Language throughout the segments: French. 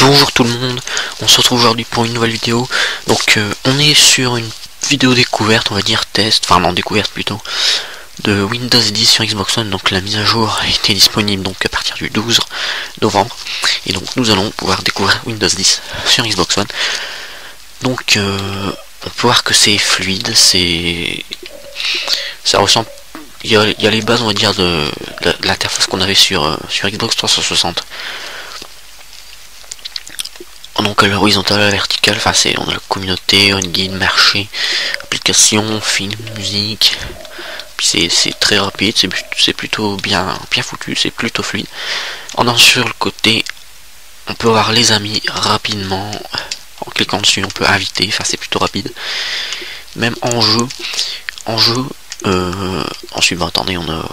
Bonjour tout le monde, on se retrouve aujourd'hui pour une nouvelle vidéo. Donc on est sur une vidéo découverte, on va dire test, enfin non découverte plutôt, de Windows 10 sur Xbox One. Donc la mise à jour a été disponible donc à partir du 12 novembre. Et donc nous allons pouvoir découvrir Windows 10 sur Xbox One. Donc on peut voir que c'est fluide, ça ressemble, il y a les bases on va dire de l'interface qu'on avait sur Xbox 360. Donc à l'horizontale, à la verticale, enfin on a la communauté, on guide, marché, application, film, musique. Puis c'est très rapide, c'est plutôt bien foutu, c'est plutôt fluide. En allant sur le côté, on peut avoir les amis rapidement. En cliquant dessus, on peut inviter, enfin c'est plutôt rapide. Même en jeu, ensuite attendez, on a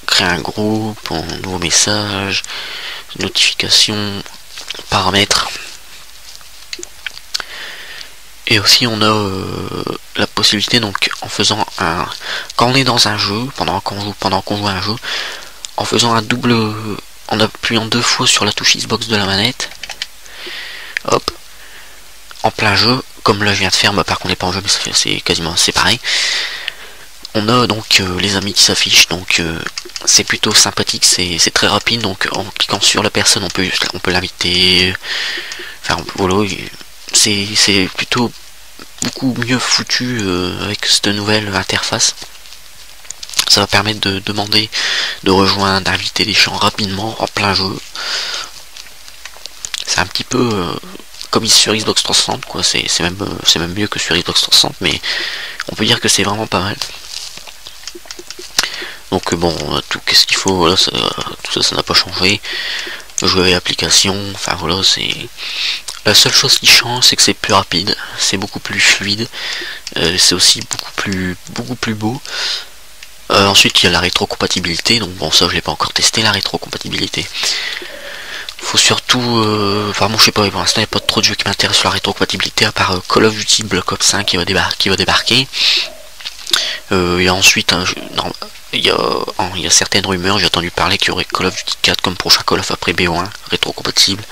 créé un groupe, un nouveau message, notification, paramètres. Et aussi on a la possibilité, donc en faisant quand on est dans un jeu, pendant qu'on joue à un jeu, en faisant un double, en appuyant 2 fois sur la touche Xbox de la manette, hop, en plein jeu, comme là je viens de faire, par contre on n'est pas en jeu mais c'est quasiment c'est pareil. On a donc les amis qui s'affichent, donc c'est plutôt sympathique, c'est très rapide, donc en cliquant sur la personne on peut l'inviter, enfin voilà. C'est plutôt beaucoup mieux foutu avec cette nouvelle interface. Ça va permettre de demander, de rejoindre, d'inviter les gens rapidement en plein jeu. C'est un petit peu comme sur Xbox 360 quoi. C'est même mieux que sur Xbox 360, mais on peut dire que c'est vraiment pas mal. Donc bon, tout qu'est-ce qu'il faut, voilà, tout ça n'a pas changé. Jouer application, enfin voilà, c'est la seule chose qui change, c'est que c'est plus rapide, c'est beaucoup plus fluide, c'est aussi beaucoup plus beau. Ensuite il y a la rétrocompatibilité, donc bon ça je l'ai pas encore testé, la rétrocompatibilité. Faut surtout, vraiment je sais pas, pour l'instant il n'y a pas trop de jeux qui m'intéressent sur la rétrocompatibilité à part Call of Duty Black Ops 5 qui va débarquer. Et ensuite il y a certaines rumeurs, j'ai entendu parler qu'il y aurait Call of Duty 4 comme prochain Call of après BO1 rétrocompatible.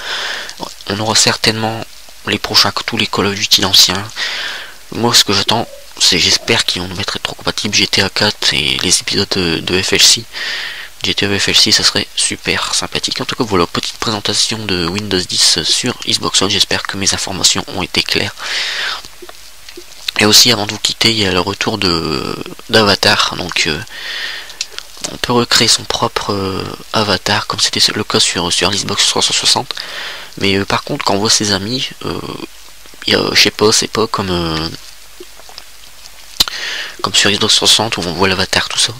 On aura certainement tous les Call of Duty anciens. Moi ce que j'attends, c'est, j'espère qu'ils vont nous mettre rétrocompatible GTA 4 et les épisodes de FLC. GTA FLC, ça serait super sympathique. En tout cas voilà, petite présentation de Windows 10 sur Xbox One, j'espère que mes informations ont été claires. Et aussi avant de vous quitter, il y a le retour d'Avatar, donc on peut recréer son propre avatar comme c'était le cas sur Xbox 360. Mais par contre quand on voit ses amis, je sais pas, c'est pas comme sur Xbox 360 où on voit l'avatar tout ça.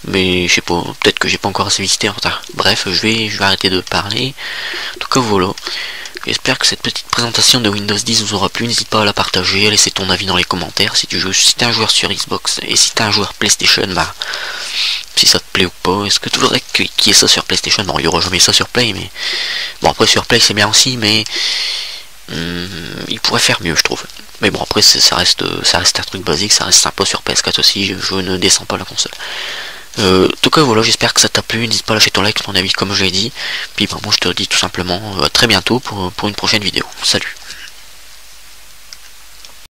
Mais je sais pas, peut-être que j'ai pas encore assez visité en retard. Bref, je vais arrêter de parler. En tout cas voilà. J'espère que cette petite présentation de Windows 10 vous aura plu. N'hésite pas à la partager, à laisser ton avis dans les commentaires. Si t'es un joueur sur Xbox et si t'es un joueur PlayStation, bah si ça te plaît ou pas. Est-ce que tu voudrais qu'il y ait ça sur PlayStation? Bon, il y aura jamais ça sur Play, mais bon après sur Play c'est bien aussi, mais il pourrait faire mieux je trouve. Mais bon après ça reste un truc basique, ça reste sympa sur PS4 aussi. Je ne descends pas la console. En tout cas voilà, j'espère que ça t'a plu, n'hésite pas à lâcher ton like, ton avis comme je l'ai dit. Puis bon, moi je te dis tout simplement à très bientôt pour une prochaine vidéo. Salut.